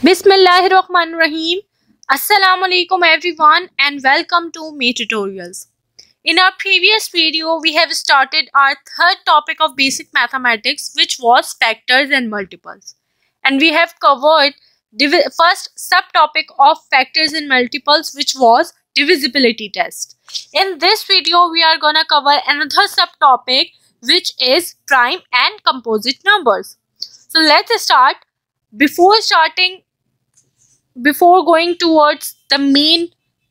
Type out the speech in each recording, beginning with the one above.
Bismillahirrahmanirrahim. Assalamu alaikum everyone and welcome to me tutorials. In our previous video, we have started our third topic of basic mathematics, which was factors and multiples. And we have covered the first subtopic of factors and multiples, which was divisibility test. In this video, we are gonna cover another subtopic, which is prime and composite numbers. So let's start. Before going towards the main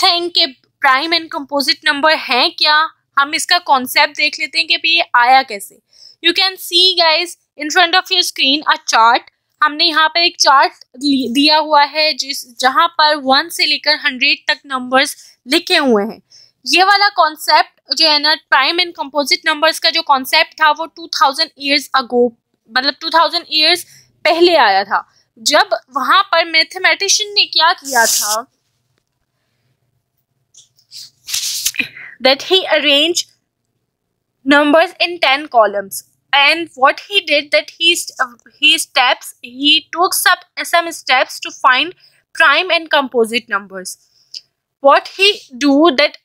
thing कि prime and composite number हैं क्या, हम इसका concept देख लेते हैं कि ये आया कैसे. You can see guys in front of your screen a chart. हमने यहाँ पर एक चार्ट दिया हुआ है जहाँ पर 1 से लेकर 100 तक नंबर्स लिखे हुए हैं. ये वाला कॉन्सेप्ट जो है ना, प्राइम एंड कंपोजिट नंबर्स का जो कॉन्सेप्ट था वो 2000 ईयर्स अगो, मतलब 2000 ईयर्स पहले आया था, जब वहां पर मैथमेटिशियन ने क्या किया था, that he arranged numbers in 10 columns, and what he did that he took some steps to find prime and composite numbers. What he do that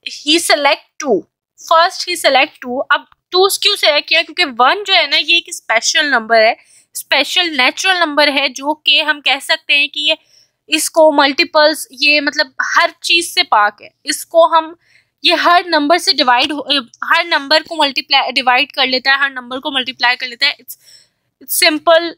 he select 2. First he select 2. अब 2 क्यों select किया? क्योंकि 1 जो है ना, ये एक special number है, स्पेशल नेचुरल नंबर है, जो कि हम कह सकते हैं कि ये इसको मल्टीपल्स, ये मतलब हर चीज से पाक है. इसको हम ये हर नंबर से हर नंबर को डिवाइड कर लेता है, हर नंबर को मल्टीप्लाई कर लेता है. It's simple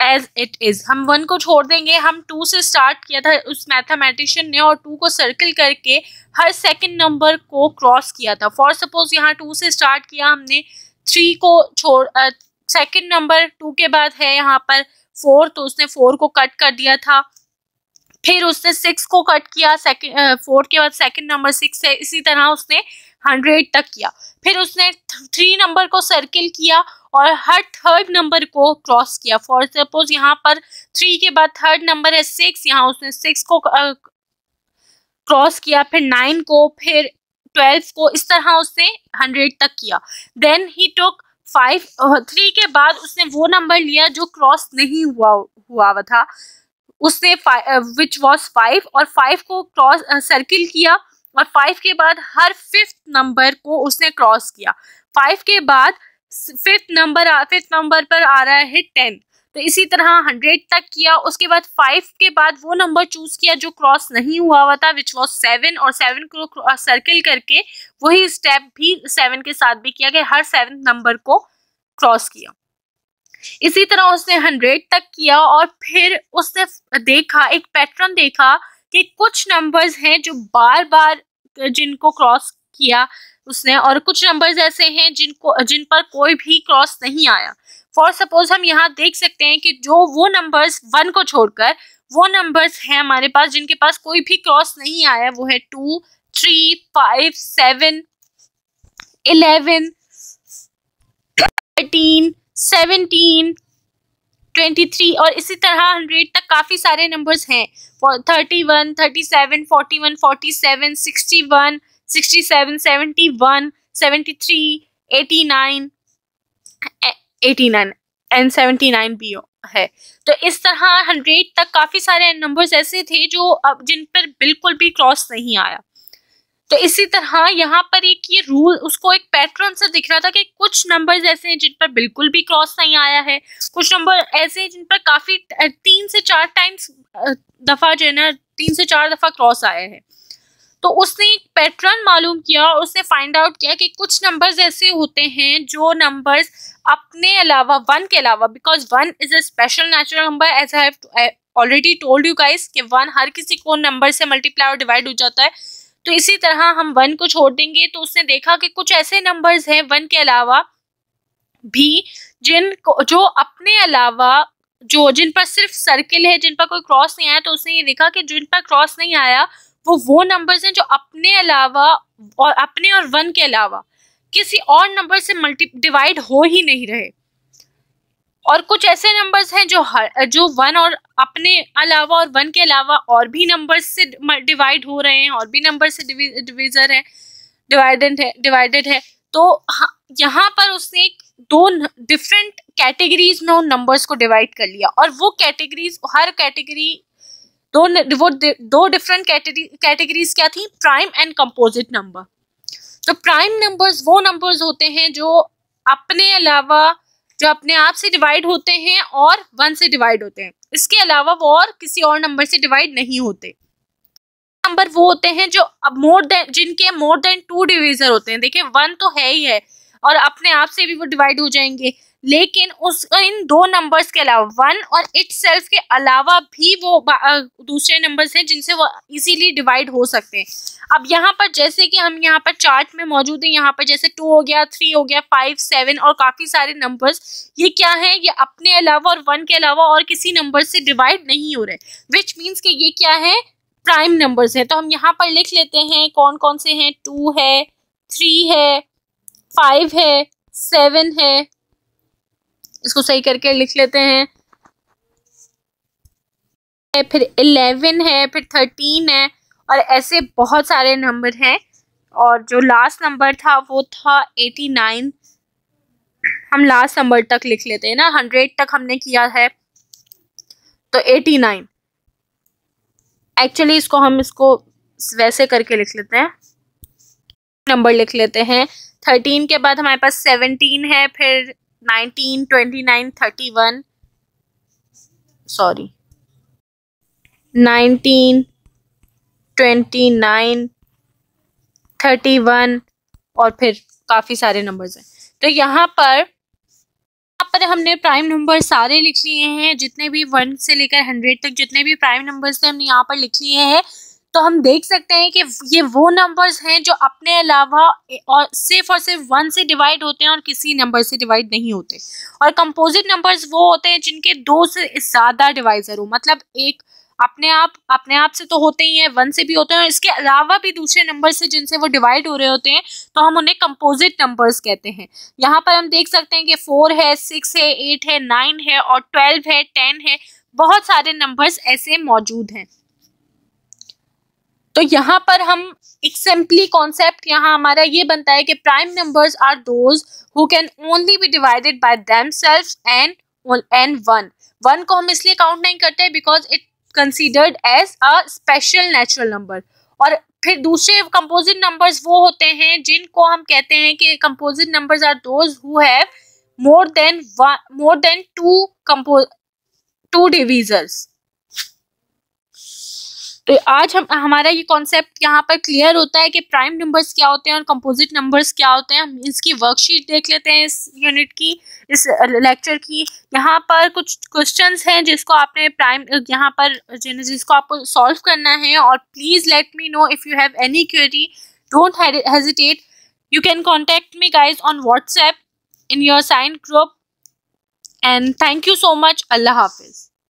as it is. हम 1 को छोड़ देंगे. हम 2 से स्टार्ट किया था उस मैथमेटिशियन ने, और 2 को सर्किल करके हर सेकंड नंबर को क्रॉस किया था. फॉर सपोज यहाँ 2 से स्टार्ट किया हमने, 3 को छोड़ सेकंड नंबर 2 के बाद है यहाँ पर 4, तो उसने 4 को कट कर दिया था. फिर उसने 6 को कट किया, 4 के बाद सेकंड नंबर 6 है. इसी तरह उसने 100 तक किया. फिर उसने 3 नंबर को सर्किल किया और हर थर्ड नंबर को क्रॉस किया. फॉर सपोज यहाँ पर 3 के बाद थर्ड नंबर है 6, यहाँ उसने 6 को क्रॉस किया, फिर 9 को, फिर 12 को. इस तरह उसने 100 तक किया. देन ही टुक 3 के बाद उसने वो नंबर लिया जो क्रॉस नहीं हुआ था, उसने विच वॉज 5, और 5 को क्रॉस सर्किल किया, और 5 के बाद हर 5th नंबर को उसने क्रॉस किया. 5 के बाद 5th नंबर पर आ रहा है 10, तो इसी तरह 100 तक किया. उसके बाद 5 के बाद वो नंबर चूज किया जो क्रॉस नहीं हुआ था, विच वॉज 7, और 7 को सर्किल करके वही स्टेप भी 7 के साथ भी किया गया, हर 7th नंबर को क्रॉस किया. इसी तरह उसने 100 तक किया, और फिर उसने देखा, एक पैटर्न देखा कि कुछ नंबर्स हैं जो बार बार जिनको क्रॉस किया उसने, और कुछ नंबर्स ऐसे हैं जिन पर कोई भी क्रॉस नहीं आया. फॉर सपोज हम यहाँ देख सकते हैं कि जो वो नंबर्स 1 को छोड़कर वो नंबर्स हैं हमारे पास जिनके पास कोई भी क्रॉस नहीं आया, वो है 2, 3, 5, 7, 11, 13, 17, 23, और इसी तरह 100 तक काफी सारे नंबर्स हैं. 31, 37, 41, 47, 61, 67, 71, 73, 89 एंड 79 भी है. तो इस तरह 100 तक काफी सारे नंबर्स ऐसे थे जो जिन पर बिल्कुल भी क्रॉस नहीं आया. तो इसी तरह यहाँ पर एक ये रूल, उसको एक पैटर्न से दिख रहा था कि कुछ नंबर्स ऐसे हैं जिन पर बिल्कुल भी क्रॉस नहीं आया है, कुछ नंबर ऐसे हैं जिन पर काफी 3 से 4 दफा जो है ना, 3 से 4 दफा क्रॉस आया है. तो उसने एक पैटर्न मालूम किया और उसने फाइंड आउट किया कि कुछ नंबर्स ऐसे होते हैं जो नंबर्स अपने अलावा, 1 के अलावा, because 1 is a special natural number, as I have already told you guys कि 1 हर किसी को नंबर से मल्टीप्लाई और डिवाइड हो जाता है. तो इसी तरह हम 1 को छोड़ देंगे. तो उसने देखा कि कुछ ऐसे नंबर्स हैं 1 के अलावा भी जो अपने अलावा जिन पर सिर्फ सर्किल है, जिन पर कोई क्रॉस नहीं आया. तो उसने ये देखा कि जिन पर क्रॉस नहीं आया वो नंबर्स हैं जो अपने अलावा और 1 के अलावा किसी और नंबर से डिवाइड हो ही नहीं रहे. और कुछ ऐसे नंबर्स हैं जो 1 और अपने अलावा और 1 के अलावा और भी नंबर्स से डिवाइड हो रहे हैं, और भी नंबर से डिवाइडेड है. तो यहाँ पर उसने 2 डिफरेंट कैटेगरीज में उन नंबर्स को डिवाइड कर लिया, और वो कैटेगरीज, हर कैटेगरी दो डिफरेंट कैटेगरीज क्या थी, प्राइम एंड कंपोजिट नंबर। तो प्राइम नंबर्स वो नंबर्स होते हैं जो अपने अलावा, जो अपने आप से डिवाइड होते हैं और 1 से डिवाइड होते हैं, इसके अलावा वो और किसी और नंबर से डिवाइड नहीं होते। नंबर वो होते हैं जो अब जिनके मोर देन 2 डिवीजर होते हैं। देखिए 1 तो है ही है और अपने आप से भी वो डिवाइड हो जाएंगे, लेकिन इन 2 नंबर्स के अलावा 1 और इटसेल्फ के अलावा भी वो दूसरे नंबर्स हैं जिनसे वो इजीली डिवाइड हो सकते हैं। अब यहाँ पर जैसे कि हम यहाँ पर चार्ट में मौजूद है, यहाँ पर जैसे 2 हो गया, 3 हो गया, 5, 7 और काफी सारे नंबर्स, ये क्या है, ये अपने अलावा और 1 के अलावा और किसी नंबर से डिवाइड नहीं हो रहे, विच मीन्स कि ये क्या है, प्राइम नंबर्स है। तो हम यहाँ पर लिख लेते हैं कौन कौन से हैं, 2 है, 3 है, 5 है, 7 है, इसको सही करके लिख लेते हैं, फिर 11 है, फिर 13 है, और ऐसे बहुत सारे नंबर हैं। और जो लास्ट नंबर था वो था 89। हम लास्ट नंबर तक लिख लेते हैं ना, 100 तक हमने किया है, तो 89। एक्चुअली इसको वैसे करके लिख लेते हैं, नंबर लिख लेते हैं। 13 के बाद हमारे पास 17 है, फिर 19, 29, 31, सॉरी 19, 29, 31 और फिर काफी सारे नंबर्स हैं। तो यहाँ पर हमने प्राइम नंबर सारे लिख लिए हैं, जितने भी 1 से लेकर 100 तक जितने भी प्राइम नंबर्स थे हमने यहाँ पर लिख लिए हैं। तो हम देख सकते हैं कि ये वो नंबर्स हैं जो अपने अलावा और सिर्फ 1 से डिवाइड होते हैं और किसी नंबर से डिवाइड नहीं होते। और कंपोजिट नंबर्स वो होते हैं जिनके 2 से ज़्यादा डिवाइजर हो, मतलब एक अपने आप से तो होते ही हैं, 1 से भी होते हैं, और इसके अलावा भी दूसरे नंबर से जिनसे वो डिवाइड हो रहे होते हैं, तो हम उन्हें कंपोजिट नंबर्स कहते हैं। यहाँ पर हम देख सकते हैं कि 4 है, 6 है, 8 है, 9 है और 12 है, 10 है, बहुत सारे नंबर्स ऐसे मौजूद हैं। तो यहाँ पर हम एक सिंपली कॉन्सेप्ट यहाँ हमारा ये बनता है कि prime numbers are those who can only be divided by themselves and 1 को हम इसलिए काउंट नहीं करते because it considered as a special natural number. और फिर दूसरे कंपोजिट नंबर्स वो होते हैं जिनको हम कहते हैं कि composite numbers are those who have more than 2 divisors. तो आज हमारा ये कॉन्सेप्ट यहाँ पर क्लियर होता है कि प्राइम नंबर्स क्या होते हैं और कंपोजिट नंबर्स क्या होते हैं। हम इसकी वर्कशीट देख लेते हैं इस यूनिट की, इस लेक्चर की। यहाँ पर कुछ क्वेश्चंस हैं जिसको आपने यहाँ पर जिसको आपको सॉल्व करना है। और please let me know if you have any query, don't hesitate, you can contact me guys on WhatsApp in your sign group. And thank you so much. अल्लाह हाफिज।